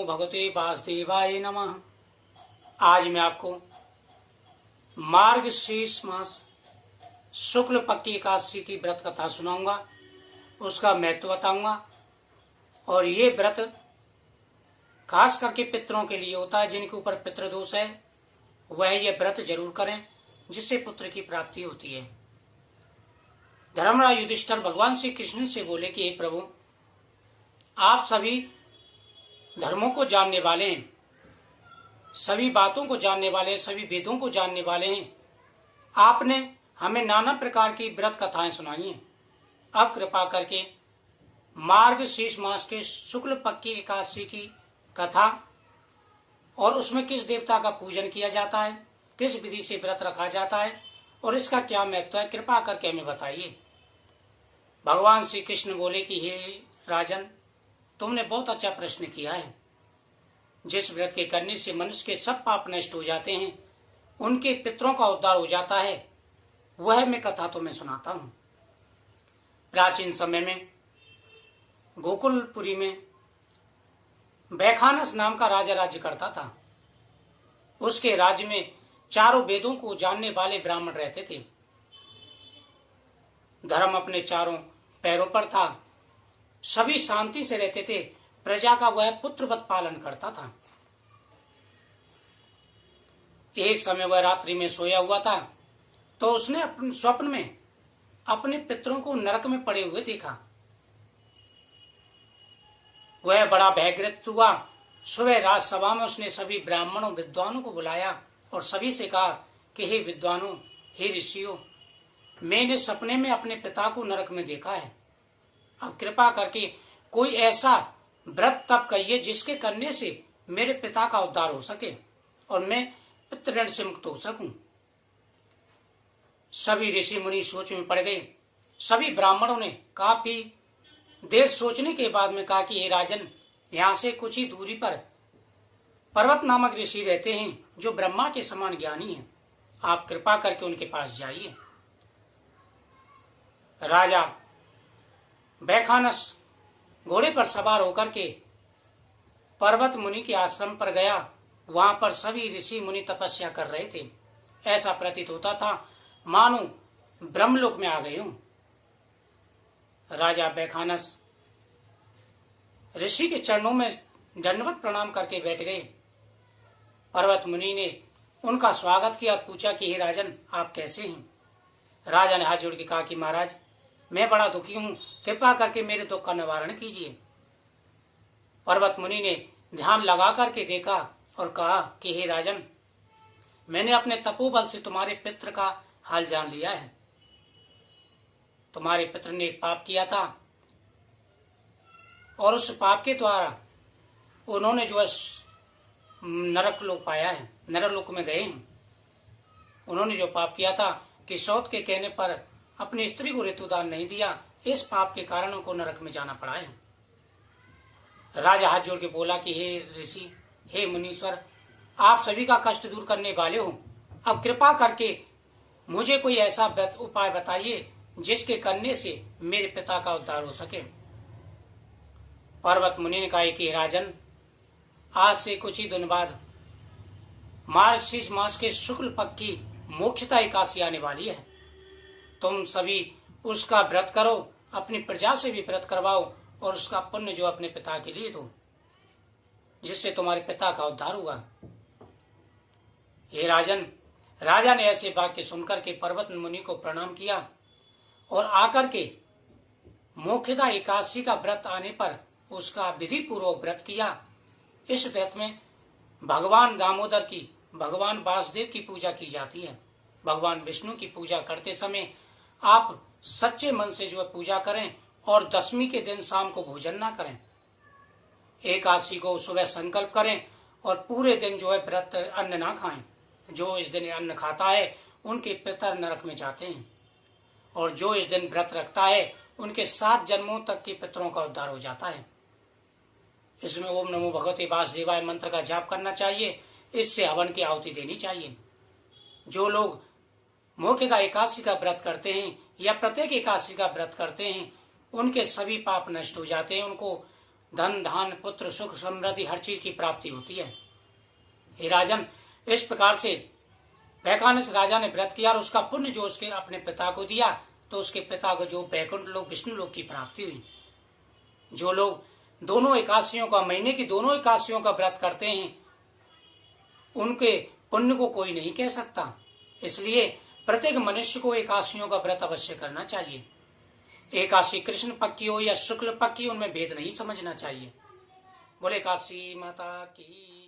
भगवते वासुदेवाय नमः। आज मैं आपको मार्गशीर्ष मास शुक्ल पक्की एकादशी की व्रत कथा सुनाऊंगा, उसका महत्व बताऊंगा। और ये व्रत खास करके पितरों के लिए होता है, जिनके ऊपर पितृदोष है वह ये व्रत जरूर करें, जिससे पुत्र की प्राप्ति होती है। धर्मराज युधिष्ठिर भगवान श्री कृष्ण से बोले कि हे प्रभु, आप सभी धर्मों को जानने वाले हैं, सभी बातों को जानने वाले हैं, सभी वेदों को जानने वाले हैं। आपने हमें नाना प्रकार की व्रत कथाएं सुनाई हैं। अब कृपा करके मार्गशीर्ष मास के शुक्ल पक्की एकादशी की कथा और उसमें किस देवता का पूजन किया जाता है, किस विधि से व्रत रखा जाता है और इसका क्या महत्व है, कृपा करके हमें बताइए। भगवान श्री कृष्ण बोले कि हे राजन, तुमने बहुत अच्छा प्रश्न किया है। जिस व्रत के करने से मनुष्य के सब पाप नष्ट हो जाते हैं, उनके पितरों का उद्धार हो जाता है, वह मैं कथा तुम्हें सुनाता हूं। प्राचीन समय में गोकुलपुरी में बैखानस नाम का राजा राज्य करता था। उसके राज्य में चारों वेदों को जानने वाले ब्राह्मण रहते थे। धर्म अपने चारों पैरों पर था, सभी शांति से रहते थे। प्रजा का वह पुत्रवत पालन करता था। एक समय वह रात्रि में सोया हुआ था, तो उसने अपने स्वप्न में अपने पितरों को नरक में पड़े हुए देखा। वह बड़ा भयग्रस्त हुआ। सुबह राजसभा में उसने सभी ब्राह्मणों विद्वानों को बुलाया और सभी से कहा कि हे विद्वानों, हे ऋषियों, मैंने सपने में अपने पिता को नरक में देखा है। अब कृपा करके कोई ऐसा व्रत तप कहिए जिसके करने से मेरे पिता का उद्धार हो सके और मैं पितृऋण से मुक्त हो सकूं। सभी ऋषि मुनि सोच में पड़ गए। सभी ब्राह्मणों ने काफी देर सोचने के बाद में कहा कि हे राजन, यहाँ से कुछ ही दूरी पर पर्वत नामक ऋषि रहते हैं जो ब्रह्मा के समान ज्ञानी हैं। आप कृपा करके उनके पास जाइए। राजा बैखानस घोड़े पर सवार होकर के पर्वत मुनि के आश्रम पर गया। वहां पर सभी ऋषि मुनि तपस्या कर रहे थे। ऐसा प्रतीत होता था मानो ब्रह्मलोक में आ गए हूं। राजा बैखानस ऋषि के चरणों में दंडवत प्रणाम करके बैठ गए। पर्वत मुनि ने उनका स्वागत किया और पूछा कि हे राजन, आप कैसे हैं? राजा ने हाथ जोड़ के कहा कि महाराज, मैं बड़ा दुखी हूं, कृपा करके मेरे दुख का निवारण कीजिए। पर्वत मुनि ने ध्यान लगा करके देखा और कहा कि हे राजन, मैंने अपने तपोबल से तुम्हारे पितृ का हाल जान लिया है। तुम्हारे पितृ ने पाप किया था और उस पाप के द्वारा उन्होंने जो नरक लोक पाया है, नरक लोक में गए हैं। उन्होंने जो पाप किया था कि सौत के कहने पर अपनी स्त्री को ऋतुदान नहीं दिया, इस पाप के कारण उनको नरक में जाना पड़ा है। राजा हाथ जोड़ के बोला कि हे ऋषि, हे मुनीश्वर, आप सभी का कष्ट दूर करने वाले हो। अब कृपा करके मुझे कोई ऐसा उपाय बताइए जिसके करने से मेरे पिता का उद्धार हो सके। पर्वत मुनि ने कहा कि राजन, आज से कुछ ही दिन बाद मार्गशीर्ष मास के शुक्ल पक्ष की मोक्षता एकादशी आने वाली है। तुम सभी उसका व्रत करो, अपनी प्रजा से भी व्रत करवाओ और उसका पुण्य जो अपने पिता के लिए दो, जिससे तुम्हारे पिता का उद्धार हुआ। हे राजन, राजा ने ऐसे वाक्य सुनकर के पर्वत मुनि को प्रणाम किया और आकर के मोक्षदा एकादशी का व्रत आने पर उसका विधि पूर्वक व्रत किया। इस व्रत में भगवान दामोदर की, भगवान वासुदेव की पूजा की जाती है। भगवान विष्णु की पूजा करते समय आप सच्चे मन से जो है पूजा करें और दशमी के दिन शाम को भोजन ना करें। एकादशी को सुबह संकल्प करें और पूरे दिन जो है व्रत अन्न ना खाएं। जो इस दिन अन्न खाता है उनके पितर नरक में जाते हैं और जो इस दिन व्रत रखता है उनके 7 जन्मों तक के पितरों का उद्धार हो जाता है। इसमें ओम नमो भगवते वासुदेवाय मंत्र का जाप करना चाहिए। इससे हवन की आहुति देनी चाहिए। जो लोग मोक्षदा एकादशी का व्रत करते हैं या प्रत्येक एकादशी का व्रत करते हैं, उनके सभी पाप नष्ट हो जाते हैं। उनको धन धान पुत्र सुख समृद्धि हर चीज की प्राप्ति होती है। हे राजन, इस प्रकार से वैखानस राजा ने व्रत किया और उसका पुण्य जो उसके अपने पिता को दिया, तो उसके पिता को जो वैकुंठ लोक विष्णु लोक की प्राप्ति हुई। जो लोग दोनों एकादशियों का, महीने की दोनों एकादशियों का व्रत करते हैं, उनके पुण्य को कोई नहीं कह सकता। इसलिए प्रत्येक मनुष्य को एकादशियों का व्रत अवश्य करना चाहिए। एकादशी कृष्ण पक्ष की हो या शुक्ल पक्ष की, उनमें भेद नहीं समझना चाहिए। बोले काशी माता की।